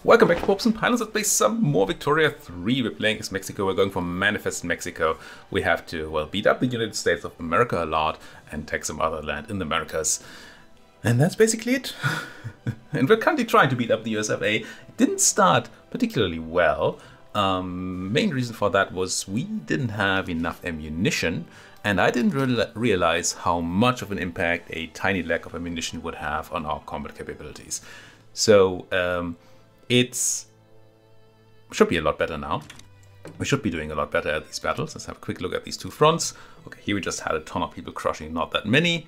Welcome back to Popes and Pilots. Let's play some more Victoria 3. We're playing as Mexico. We're going for Manifest Mexico. We have to, well, beat up the United States of America a lot and take some other land in the Americas. And that's basically it. And we're currently trying to beat up the US of A. It didn't start particularly well. Main reason for that was we didn't have enough ammunition. And I didn't realize how much of an impact a tiny lack of ammunition would have on our combat capabilities. So, it should be a lot better now. We should be doing a lot better at these battles. Let's have a quick look at these two fronts. Okay, here we just had a ton of people crushing, not that many.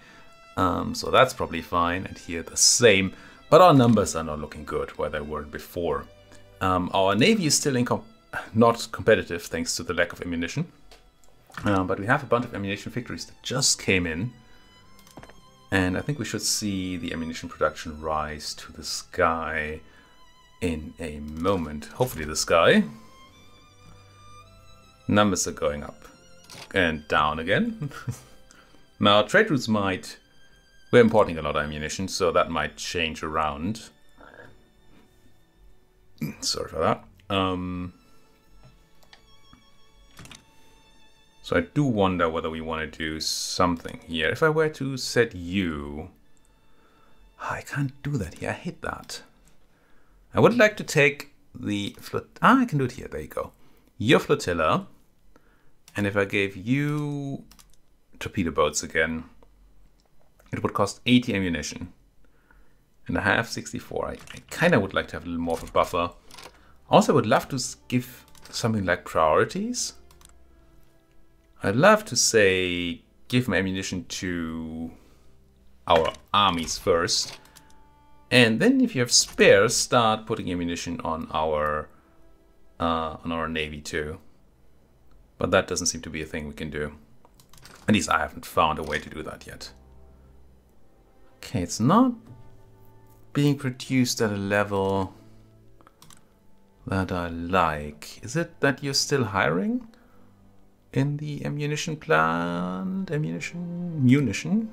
So that's probably fine. And here the same. But our numbers are not looking good where they were before. Our navy is still not competitive thanks to the lack of ammunition. But we have a bunch of ammunition victories that just came in. And I think we should see the ammunition production rise to the sky in a moment. Hopefully the sky. Numbers are going up and down again. Now trade routes might... We're importing a lot of ammunition, so that might change around. Sorry for that. So I do wonder whether we want to do something here. If I were to set you... I can't do that here. I hate that. I would like to take the I can do it here. There you go. Your flotilla. And if I gave you torpedo boats again, it would cost 80 ammunition. And I have 64. I kind of would like to have a little more of a buffer. Also, I would love to give something like priorities. I'd love to say give my ammunition to our armies first. And then if you have spares, start putting ammunition on our navy too. But that doesn't seem to be a thing we can do. At least I haven't found a way to do that yet. Okay, it's not being produced at a level that I like. Is it that you're still hiring in the ammunition plant? Munition?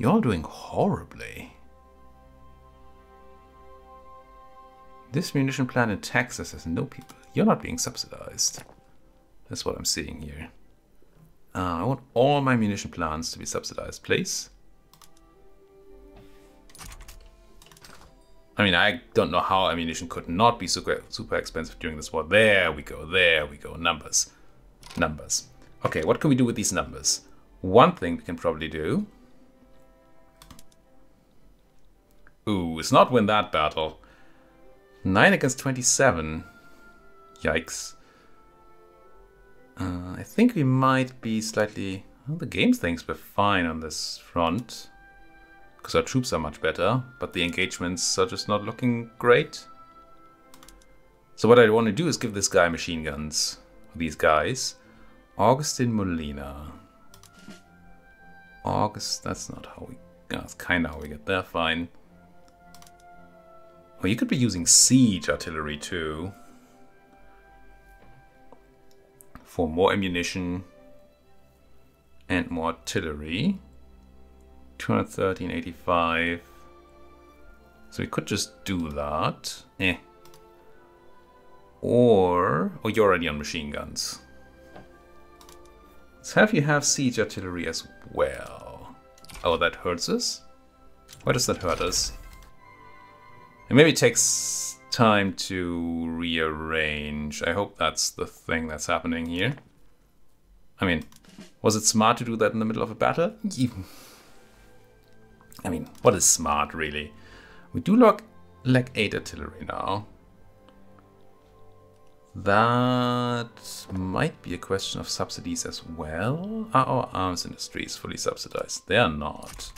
You're doing horribly. This munition plant in Texas has no people. You're not being subsidized. That's what I'm seeing here. I want all my munition plants to be subsidized, please. I mean, I don't know how ammunition could not be super expensive during this war. There we go, there we go. Numbers. Numbers. Okay, what can we do with these numbers? One thing we can probably do... Ooh, let's not win that battle. 9 against 27. Yikes. I think we might be slightly... Well, the game thinks we're fine on this front. Because our troops are much better. But the engagements are just not looking great. So what I want to do is give this guy machine guns. These guys. Augustin Molina. August... That's not how we... That's kind of how we get there. Fine. Well, you could be using siege artillery too. For more ammunition and more artillery. 213.85. So we could just do that. Or you're already on machine guns. Let's have you have siege artillery as well. Oh, that hurts us? Why does that hurt us? And maybe it takes time to rearrange. I hope that's the thing that's happening here. I mean, was it smart to do that in the middle of a battle? I mean, what is smart, really? We do lack 8 artillery now. That might be a question of subsidies as well. Are our arms industries fully subsidized? They are not.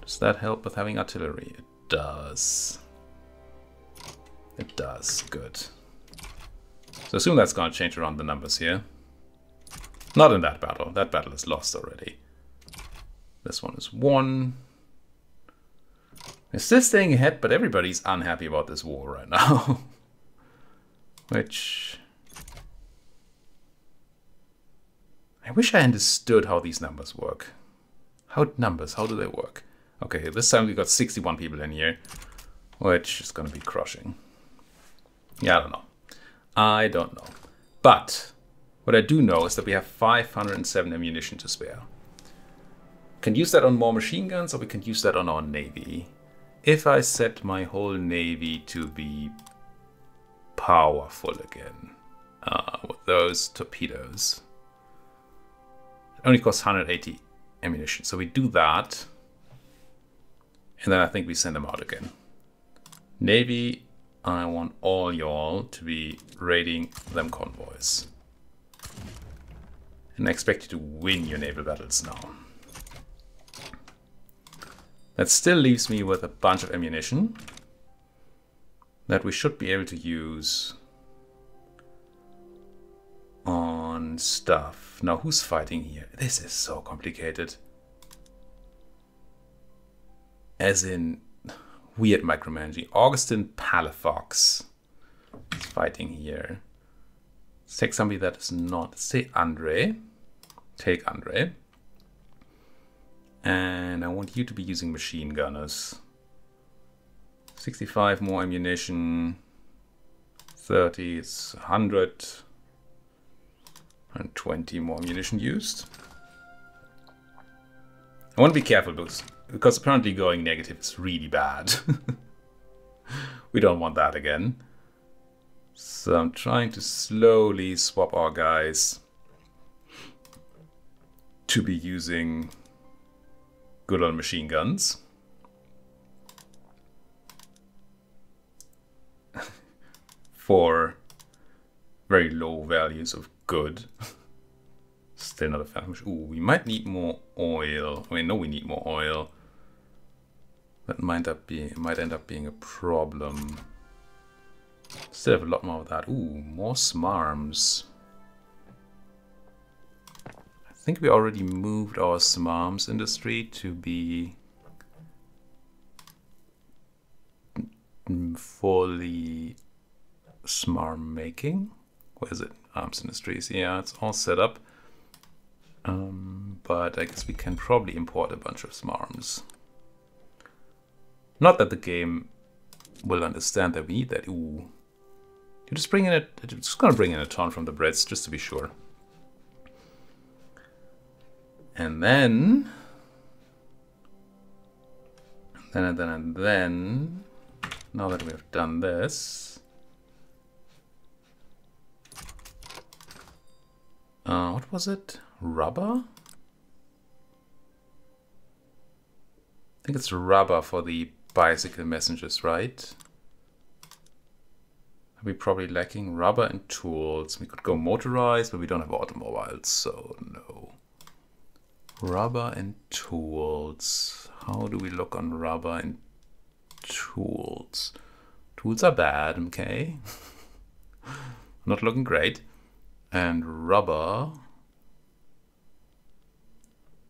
Does that help with having artillery? It does. It does. Good. So assume that's going to change around the numbers here. Not in that battle. That battle is lost already. This one is 1. We're still staying ahead, but everybody's unhappy about this war right now. Which... I wish I understood how these numbers work. How do they work? Okay, this time we got 61 people in here, which is going to be crushing. Yeah, I don't know. But what I do know is that we have 507 ammunition to spare. Can use that on more machine guns, or we can use that on our navy. If I set my whole navy to be powerful again, with those torpedoes, it only costs 180 ammunition. So we do that, and then I think we send them out again. Navy, I want all y'all to be raiding them convoys. And I expect you to win your naval battles now. That still leaves me with a bunch of ammunition that we should be able to use on stuff. Now, who's fighting here? This is so complicated. As in, weird micromanaging. Augustin Palafox is fighting here. Let's take somebody that is not. Let's say Andre. Take Andre. And I want you to be using machine gunners. 65 more ammunition. 30, it's 100. And 20 more ammunition used. I want to be careful because apparently going negative is really bad. We don't want that again. So I'm trying to slowly swap our guys to be using good old machine guns. For very low values of good. Still not a fan. Ooh, we might need more oil. I mean, no, we need more oil. That might end up being a problem. Still have a lot more of that. Ooh, more SMARMs. I think we already moved our SMARMs industry to be fully SMARM making. Where is it? Arms industries. Yeah, it's all set up. But I guess we can probably import a bunch of SMARMs. Not that the game will understand that we need that. Ooh. You're just bringing it. Just gonna bring in a ton from the Brits just to be sure. And then, now that we have done this, what was it? Rubber? I think it's rubber for the bicycle messengers, right? Are we probably lacking rubber and tools? We could go motorized, but we don't have automobiles, so no. Rubber and tools. How do we look on rubber and tools? Tools are bad, okay? Not looking great. And rubber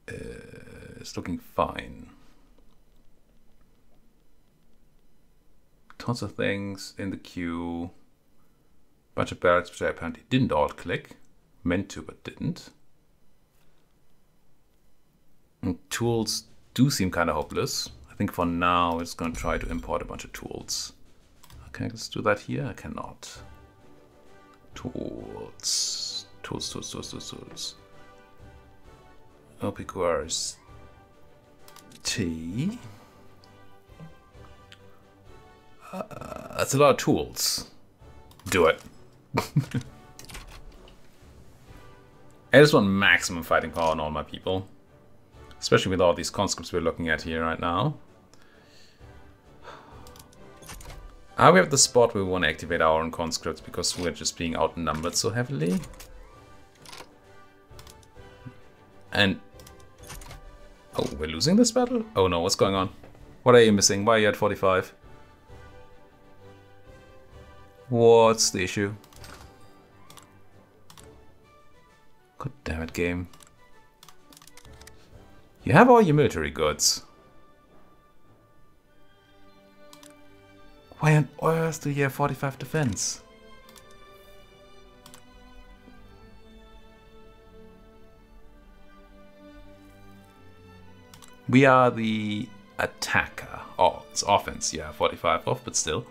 is looking fine. Tons of things in the queue. Bunch of barracks which I apparently didn't alt-click. Meant to, but didn't. And tools do seem kind of hopeless. I think for now it's going to try to import a bunch of tools. Okay, let's do that here. I cannot. Tools. Tools. Opicors T. That's a lot of tools. Do it. I just want maximum fighting power on all my people. Especially with all these conscripts we're looking at here right now. Are we at the spot where we want to activate our own conscripts because we're just being outnumbered so heavily? And... oh, we're losing this battle? Oh no, what's going on? What are you missing? Why are you at 45? What's the issue? God damn it, game. You have all your military goods. Why on earth do you have 45 defense? We are the attacker. Oh, it's offense. Yeah, 45 off, but still.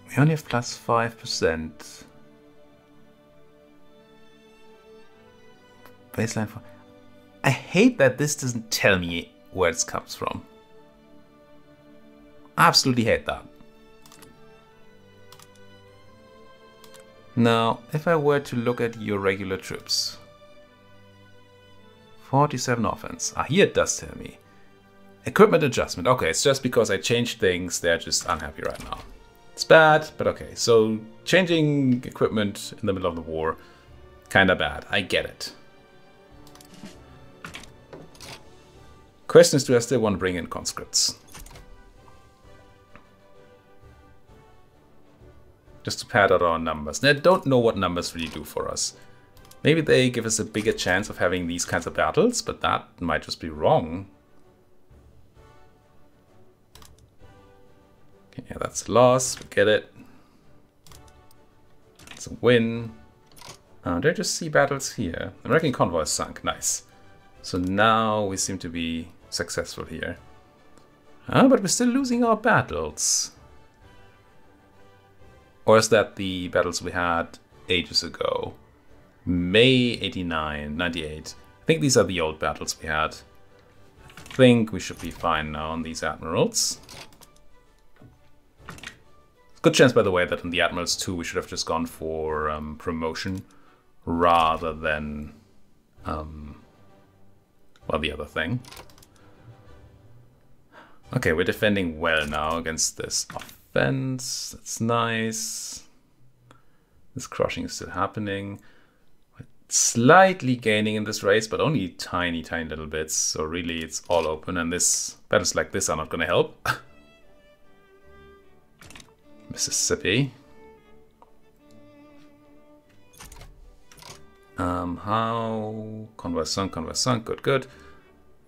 We only have plus 5%. Baseline for... I hate that this doesn't tell me where it comes from. Absolutely hate that. Now, if I were to look at your regular troops. 47 offense. Ah, here it does tell me. Equipment adjustment. Okay, it's just because I changed things. They're just unhappy right now. It's bad, but okay. So, changing equipment in the middle of the war. Kinda bad. I get it. Question is, do I still want to bring in conscripts? Just to pad out our numbers. And I don't know what numbers really do for us. Maybe they give us a bigger chance of having these kinds of battles, but that might just be wrong. Okay, yeah, that's a loss. We get it. It's a win. Did I just see battles here? American convoy is sunk. Nice. So now we seem to be successful here. But we're still losing our battles. Or is that the battles we had ages ago? May 89, 98. I think these are the old battles we had. I think we should be fine now on these admirals. Good chance, by the way, that in the admirals too we should have just gone for promotion rather than well, the other thing. Okay, we're defending well now against this offense. That's nice. This crushing is still happening. We're slightly gaining in this race, but only tiny little bits. So really it's all open, and this battles like this are not going to help. Mississippi. How? Convoy sunk, good.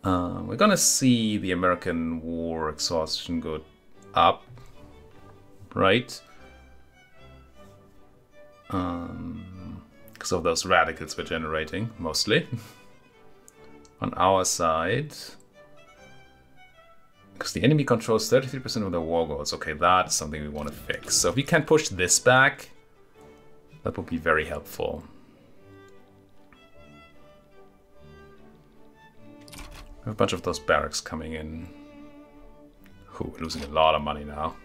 We're gonna see the American war exhaustion go up, right? Because of those radicals we're generating, mostly. On our side, because the enemy controls 33% of the war goals. Okay, that is something we want to fix. So if we can push this back, that would be very helpful. We have a bunch of those barracks coming in. Ooh, we're losing a lot of money now.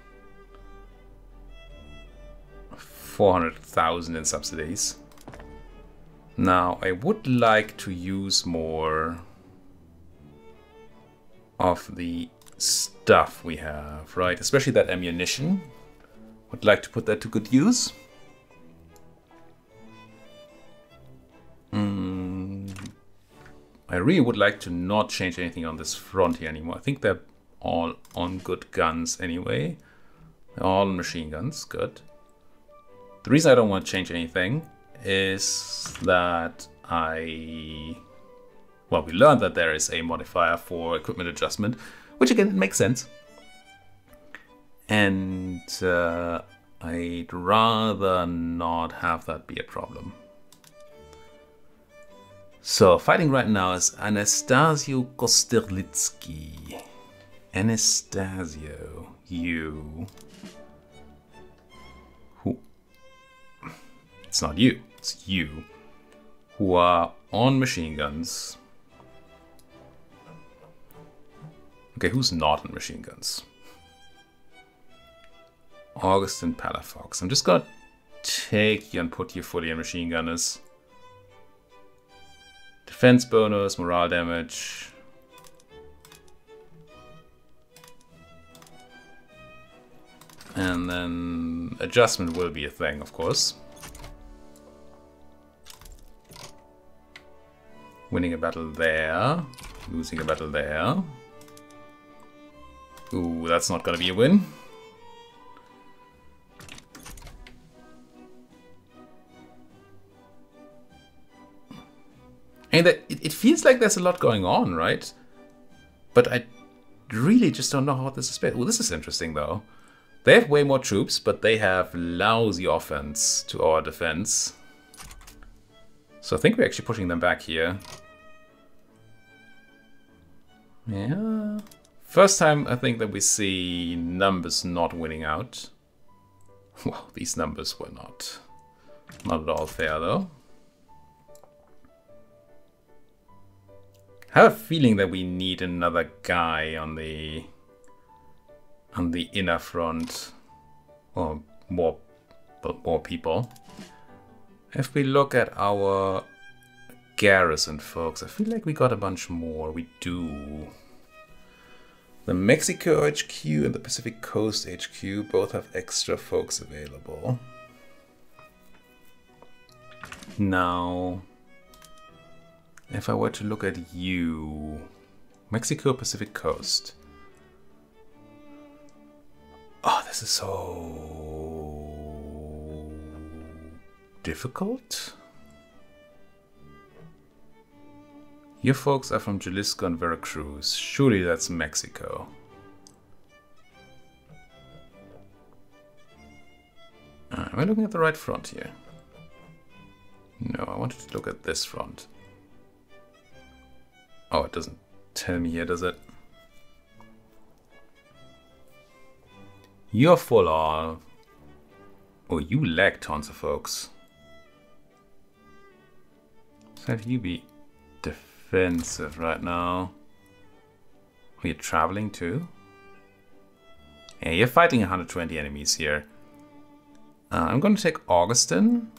400,000 in subsidies. Now, I would like to use more of the stuff we have, right? Especially that ammunition. Would like to put that to good use. I really would like to not change anything on this front here anymore. I think they're all on good guns anyway. They're all machine guns, good. The reason I don't want to change anything is that we learned that there is a modifier for equipment adjustment, which again makes sense. And I'd rather not have that be a problem. So, fighting right now is Anastasio Kosterlitsky. Anastasio, you. Who? It's not you, it's you. Who are on machine guns. Okay, who's not on machine guns? Augustin Palafox. I'm just gonna take you and put you fully in machine gunners. Defense bonus, morale damage. And then adjustment will be a thing, of course. Winning a battle there, losing a battle there. Ooh, that's not gonna be a win. And it feels like there's a lot going on, right? But I really just don't know how this is played. Well, this is interesting, though. They have way more troops, but they have lousy offense to our defense. So I think we're actually pushing them back here. Yeah. First time I think that we see numbers not winning out. Well, these numbers were not at all fair though. I have a feeling that we need another guy on the inner front, or more people. If we look at our garrison folks, I feel like we got a bunch more. We do. The Mexico HQ and the Pacific Coast HQ both have extra folks available. Now, if I were to look at you, Mexico, Pacific Coast. Oh, this is so difficult. Your folks are from Jalisco and Veracruz. Surely that's Mexico. Am I looking at the right front here? No, I wanted to look at this front. Oh, it doesn't tell me here, does it? You're full of... Oh, you lack tons of folks. So have you be defensive right now? Are you traveling too? Yeah, you're fighting 120 enemies here. I'm going to take Augustin.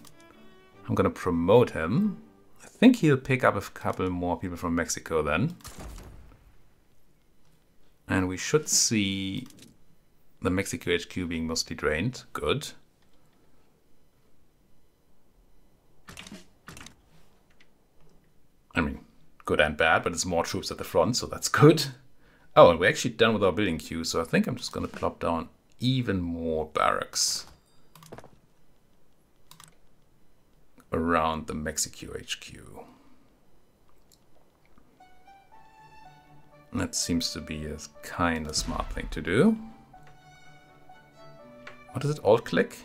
I'm going to promote him. I think he'll pick up a couple more people from Mexico then. And we should see the Mexico HQ being mostly drained. Good. I mean, good and bad, but it's more troops at the front, so that's good. Oh, and we're actually done with our building queue, so I think I'm just going to plop down even more barracks around the Mexico HQ. That seems to be a kind of smart thing to do. What is it? Alt-click?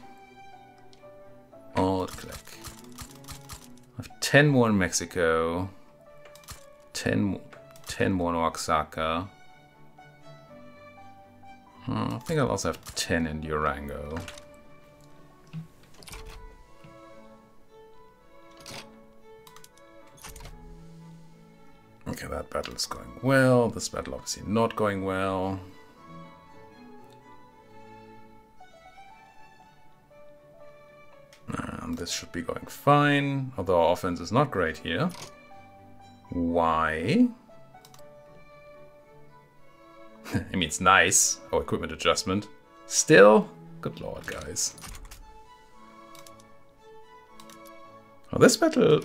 Alt-click. I have 10 more in Mexico. 10 more in Oaxaca. I think I'll also have 10 in Durango. Okay, that battle is going well. This battle obviously not going well. And this should be going fine, although our offense is not great here. Why? I mean, it's nice. Oh, equipment adjustment. Still? Good lord, guys. Oh, this battle...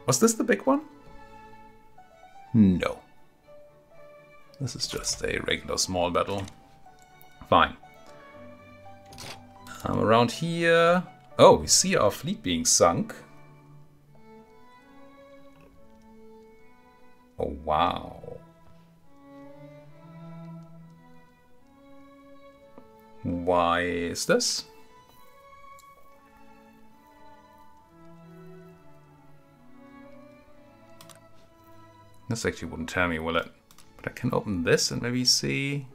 Was this the big one? No. This is just a regular small battle. Fine. Around here... Oh, we see our fleet being sunk. Oh, wow. Why is this? This actually wouldn't tell me, will it? But I can open this and maybe see.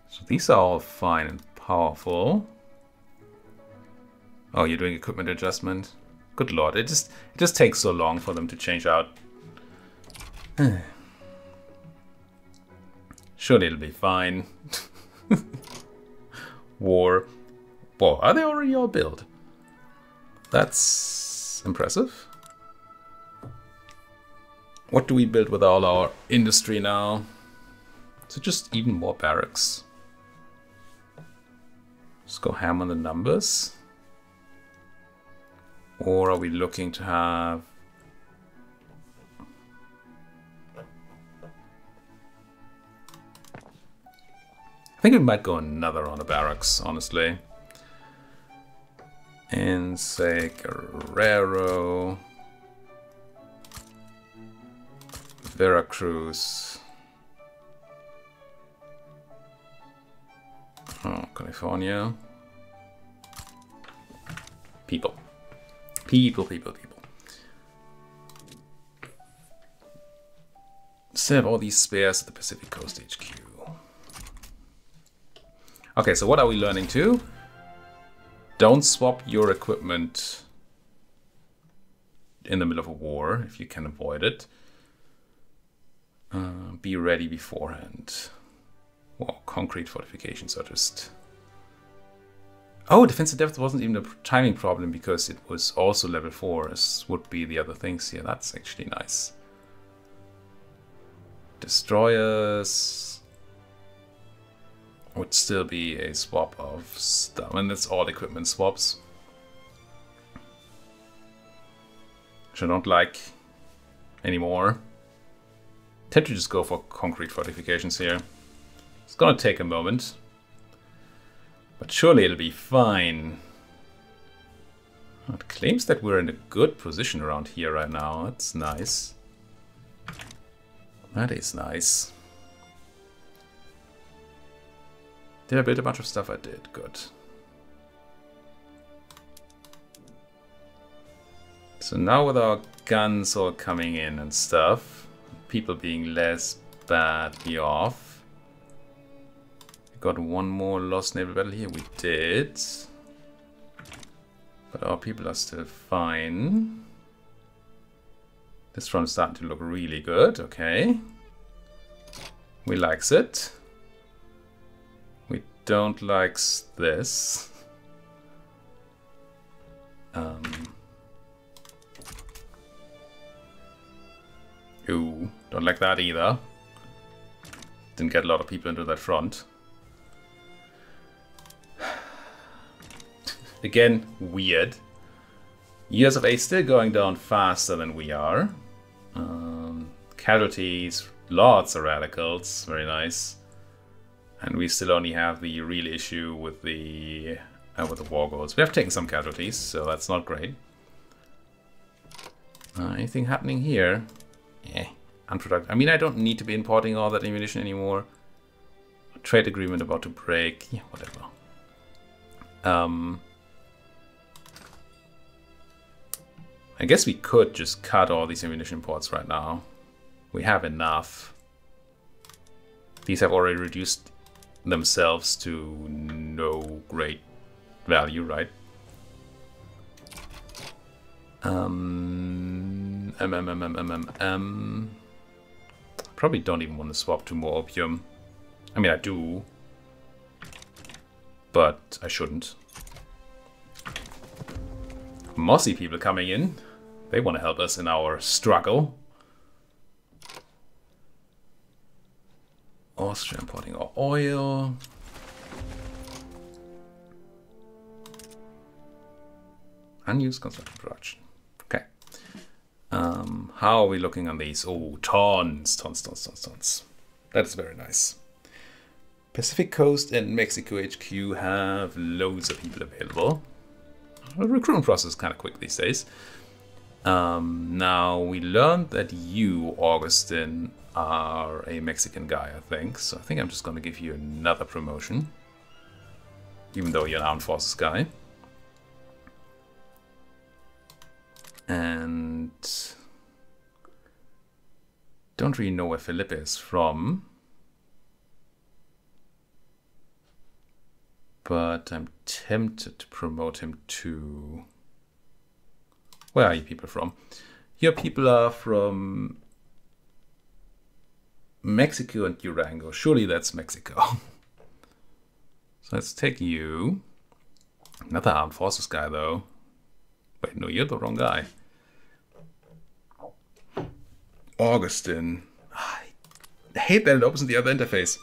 So these are all fine and powerful. Oh, you're doing equipment adjustment? Good lord, it just takes so long for them to change out. Surely it'll be fine. War. Whoa, are they already all built? That's impressive. What do we build with all our industry now? So just even more barracks. Just go ham on the numbers. Or are we looking to have... I think we might go another round of barracks, honestly. And say Guerrero, Veracruz, oh, California. People. People. Still have all these spares at the Pacific Coast HQ. Okay, so what are we learning too? Don't swap your equipment in the middle of a war if you can avoid it. Be ready beforehand. Well, concrete fortifications are just... Oh, defensive depth wasn't even a timing problem because it was also level 4, as would be the other things here. That's actually nice. Destroyers would still be a swap of stuff, and it's all equipment swaps. Which I don't like anymore. Tend to just go for concrete fortifications here. It's gonna take a moment. But surely it'll be fine. It claims that we're in a good position around here right now. That's nice. That is nice. Did I build a bunch of stuff? I did. Good. So now with our guns all coming in and stuff, people being less badly off. Got one more lost naval battle here. We did. But our people are still fine. This front is starting to look really good. Okay. We likes it. We don't likes this. Ooh, don't like that either. Didn't get a lot of people into that front. Again, weird. Years of A still going down faster than we are. Casualties, lots of radicals, very nice. And we still only have the real issue with the war goals. We have taken some casualties, so that's not great. Anything happening here? Unproductive. I mean, I don't need to be importing all that ammunition anymore. Trade agreement about to break. Yeah, whatever. I guess we could just cut all these ammunition imports right now. We have enough. These have already reduced themselves to no great value, right? Probably don't even want to swap to more opium. I mean, I do, but I shouldn't. Mossy people coming in. They want to help us in our struggle. Austria importing our oil. Unused construction production. Okay. How are we looking on these? Oh, tons. That is very nice. Pacific Coast and Mexico HQ have loads of people available. The recruitment process is kind of quick these days. Now, we learned that you, Augustin, are a Mexican guy, I think. So I think I'm just going to give you another promotion. Even though you're an armed forces guy. And don't really know where Felipe is from. But I'm tempted to promote him to... Where are you people from? Your people are from Mexico and Durango. Surely that's Mexico. So let's take you. Another armed forces guy, though. Wait, no, you're the wrong guy. Augustin. I hate that it opens the other interface.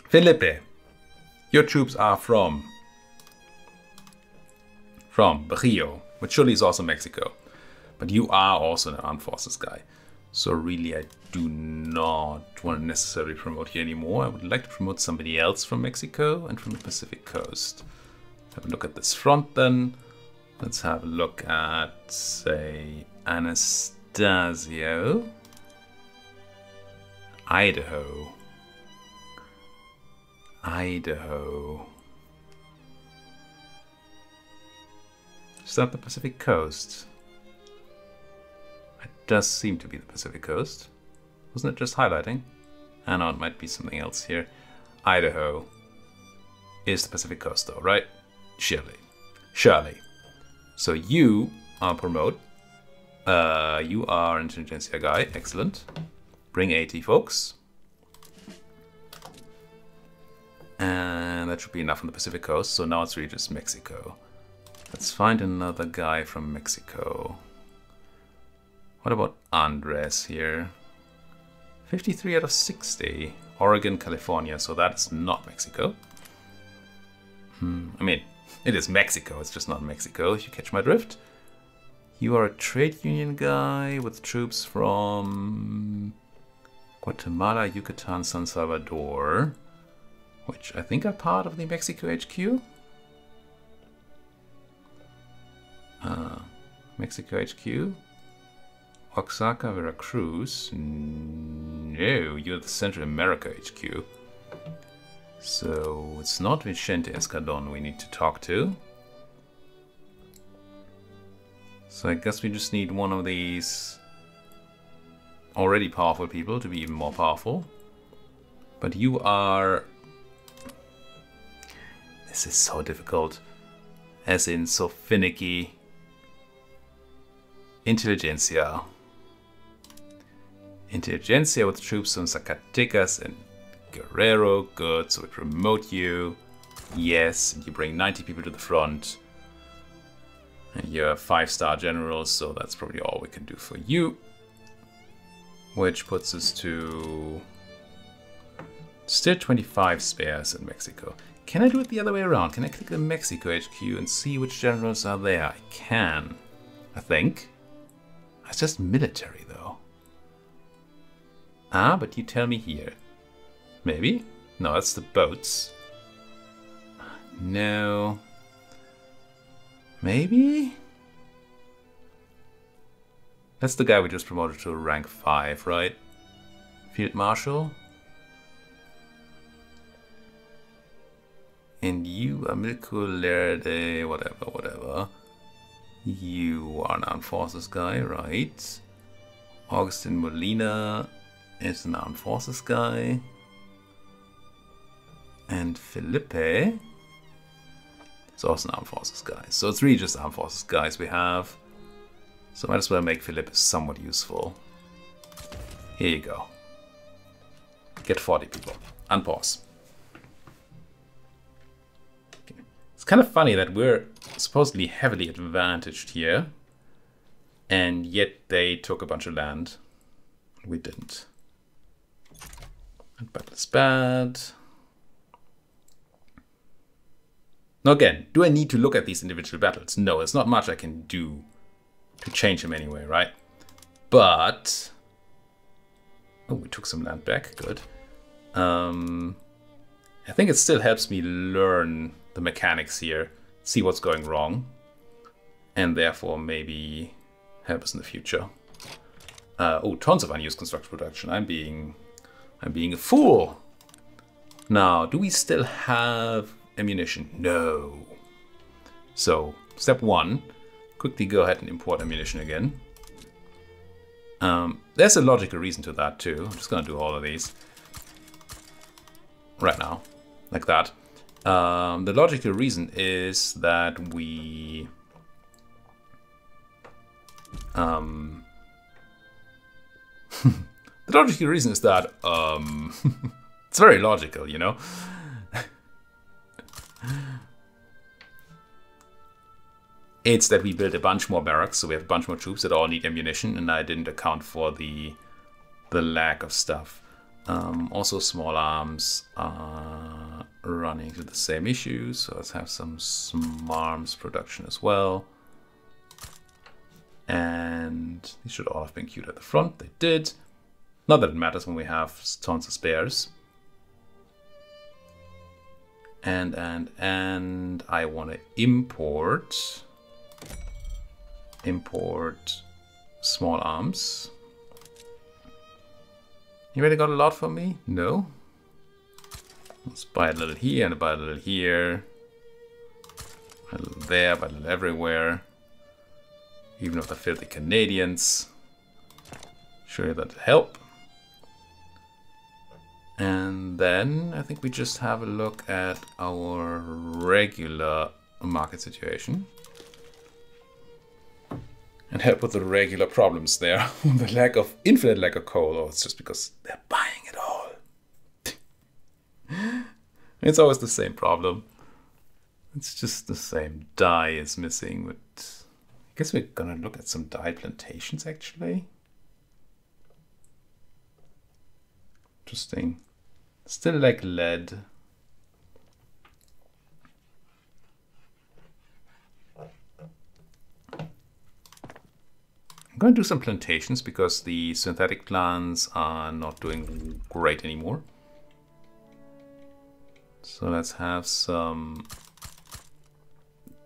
Felipe. Your troops are from Barrio, which surely is also Mexico. But you are also an armed forces guy. So really, I do not want to necessarily promote you anymore. I would like to promote somebody else from Mexico and from the Pacific Coast. Have a look at this front then. Let's have a look at, say, Anastasio. Idaho. Is that the Pacific Coast? It does seem to be the Pacific Coast. Wasn't it just highlighting? I know it might be something else here. Idaho is the Pacific Coast though, right? Surely. Surely. So you are promote. You are intelligentsia guy. Excellent. Bring 80 folks. And that should be enough on the Pacific Coast. So now it's really just Mexico. Let's find another guy from Mexico. What about Andres here? 53 out of 60. Oregon, California. So that's not Mexico. I mean, it is Mexico. It's just not Mexico, if you catch my drift. You are a trade union guy with troops from Guatemala, Yucatan, San Salvador, which I think are part of the Mexico HQ. Mexico HQ. Oaxaca, Veracruz. No, you're the Central America HQ. So it's not Vicente Escadon we need to talk to. So I guess we just need one of these already powerful people to be even more powerful. But you are... This is so difficult. As in so finicky. Intelligentsia. Intelligentsia with troops on Zacatecas and Guerrero. Good, so we promote you. Yes, and you bring 90 people to the front. And you're 5-star generals, so that's probably all we can do for you. Which puts us to still 25 spares in Mexico. Can I do it the other way around? Can I click the Mexico HQ and see which generals are there? I can, I think. It's just military though. Ah, but you tell me here. Maybe? No, that's the boats. No. Maybe? That's the guy we just promoted to rank 5, right? Field Marshal. And you are Milko Lerde, whatever. You are an armed forces guy, right? Augustin Molina is an armed forces guy. And Felipe is also an armed forces guy. So it's really just armed forces guys we have. So might as well make Felipe somewhat useful. Here you go. Get 40 people. Unpause. Okay. It's kind of funny that we're supposedly heavily advantaged here. And yet they took a bunch of land. We didn't. And battle is bad. Now again, do I need to look at these individual battles? No, there's not much I can do to change them anyway, right? But... Oh, we took some land back, good. I think it still helps me learn the mechanics here, see what's going wrong, and therefore maybe help us in the future. Oh, tons of unused construction production. I'm being a fool. Now, do we still have ammunition? No. So, step 1, quickly go ahead and import ammunition again. There's a logical reason to that too. I'm just gonna do all of these right now, like that. The logical reason is that we the logical reason is that it's very logical, you know. It's that we built a bunch more barracks, so we have a bunch more troops that all need ammunition, and I didn't account for the lack of stuff. Also, small arms are running into the same issue, so let's have some arms production as well. And these should all have been queued at the front. They did. Not that it matters when we have tons of spares. And I want to import small arms. You really got a lot for me? No. Let's buy a little here and buy a little here. A little there, buy a little everywhere. Even with the filthy Canadians. Sure, that'll help. And then I think we just have a look at our regular market situation. And help with the regular problems there. The lack of, infinite lack of coal. Oh, it's just because they're buying it all. It's always the same problem. It's just the same. Dye is missing, but I guess we're gonna look at some dye plantations actually. Interesting. Still like lead. I'm going to do some plantations because the synthetic plants are not doing great anymore. So let's have some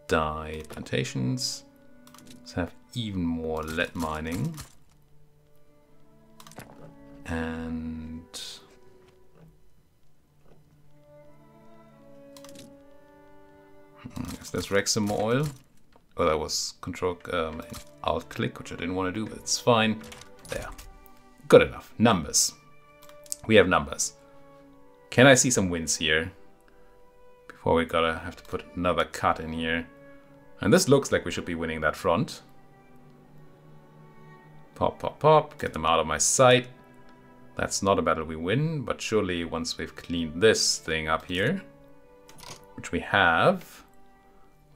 dye plantations. Let's have even more lead mining. And let's wreck some more oil. Oh, that was control alt click, which I didn't want to do, but it's fine. There. Good enough. Numbers. We have numbers. Can I see some wins here? Before we gotta have to put another cut in here. And this looks like we should be winning that front. Pop, pop, pop. Get them out of my sight. That's not a battle we win, but surely once we've cleaned this thing up here, which we have,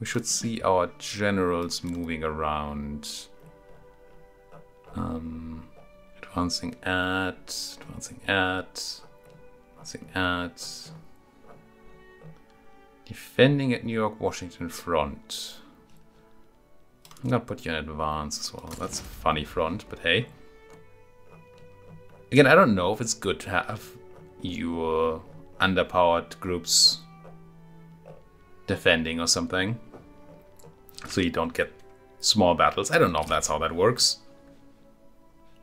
we should see our generals moving around. Advancing at, advancing at, advancing at. Defending at New York, Washington front. I'm gonna put you in advance as well. That's a funny front, but hey. Again, I don't know if it's good to have your underpowered groups defending or something. So you don't get small battles. I don't know if that's how that works.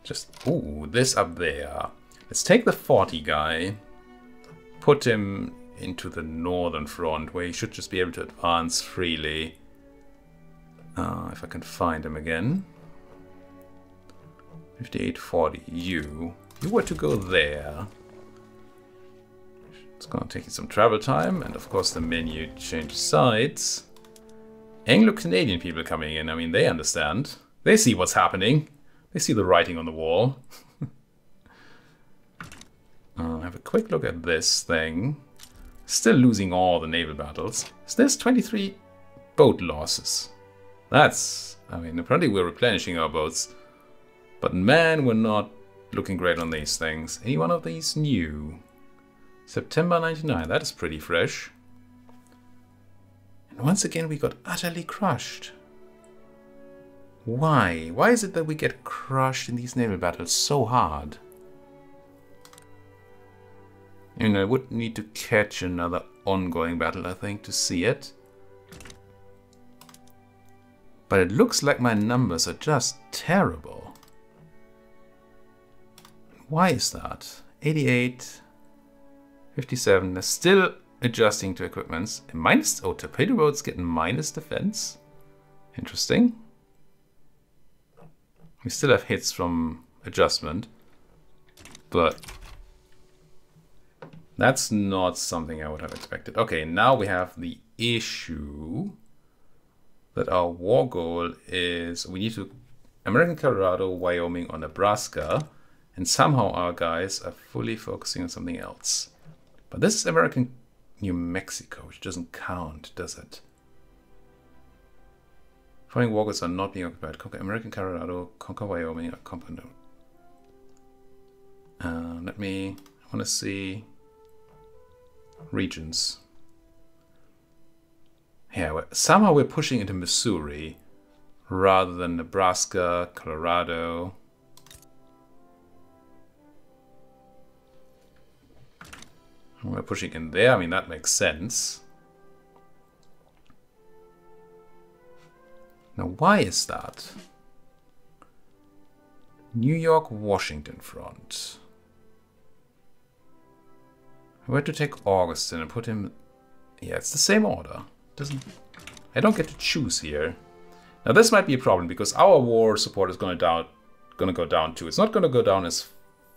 Just, ooh, this up there. Let's take the 40 guy, put him into the northern front where he should just be able to advance freely. If I can find him again. 5840, you were to go there. It's gonna take you some travel time, and of course the menu changes sides. Anglo-Canadian people coming in, I mean, they understand. They see what's happening. They see the writing on the wall. Have a quick look at this thing. Still losing all the naval battles. So there's 23 boat losses. That's, I mean, apparently we're replenishing our boats. But man, we're not looking great on these things. Any one of these new? September 99, that is pretty fresh. And once again we got utterly crushed. Why? Why is it that we get crushed in these naval battles so hard? And I would need to catch another ongoing battle, I think, to see it. But it looks like my numbers are just terrible. Why is that? 88, 57, they're still adjusting to equipments. Minus, oh, torpedo boats getting minus defense. Interesting. We still have hits from adjustment, but that's not something I would have expected. Okay, now we have the issue that our war goal is we need to American Colorado, Wyoming, or Nebraska, and somehow our guys are fully focusing on something else. But this is American New Mexico, which doesn't count, does it? Following war goals are not being occupied. Conquer American Colorado, conquer Wyoming, or conquer no. I want to see regions. Yeah, somehow we're pushing into Missouri rather than Nebraska, Colorado. We're pushing in there. I mean, that makes sense. Now, why is that? New York, Washington front. I were to take Augustin and put him... Yeah, it's the same order. I don't get to choose here. Now this might be a problem because our war support is going to go down too. It's not going to go down as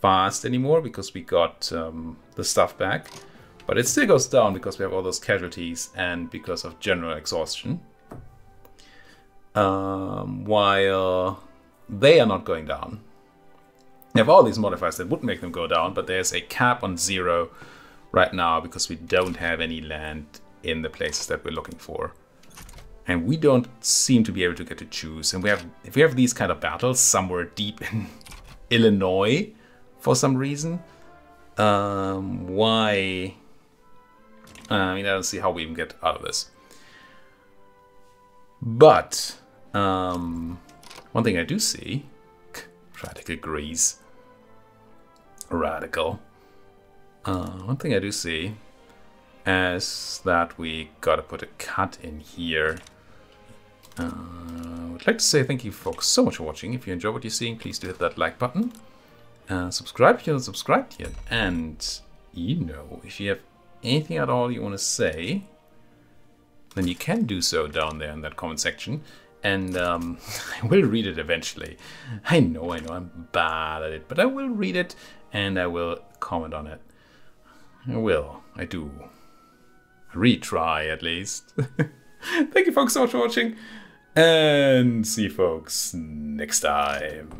fast anymore because we got the stuff back, but it still goes down because we have all those casualties and because of general exhaustion. While they are not going down. We have all these modifiers that would make them go down, but there's a cap on 0 right now because we don't have any land in the places that we're looking for. And we don't seem to be able to get to choose. And if we have these kind of battles somewhere deep in Illinois for some reason, why? I mean, I don't see how we even get out of this. But one thing I do see, radical Greece, radical. One thing I do see is that we gotta put a cut in here. I would like to say thank you folks so much for watching. If you enjoy what you're seeing, please do hit that like button. Subscribe if you haven't subscribed yet. And, you know, if you have anything at all you want to say, then you can do so down there in that comment section. And I will read it eventually. I know, I'm bad at it. But I will read it and I will comment on it. I do. Retry at least. Thank you folks so much for watching. And see you folks next time.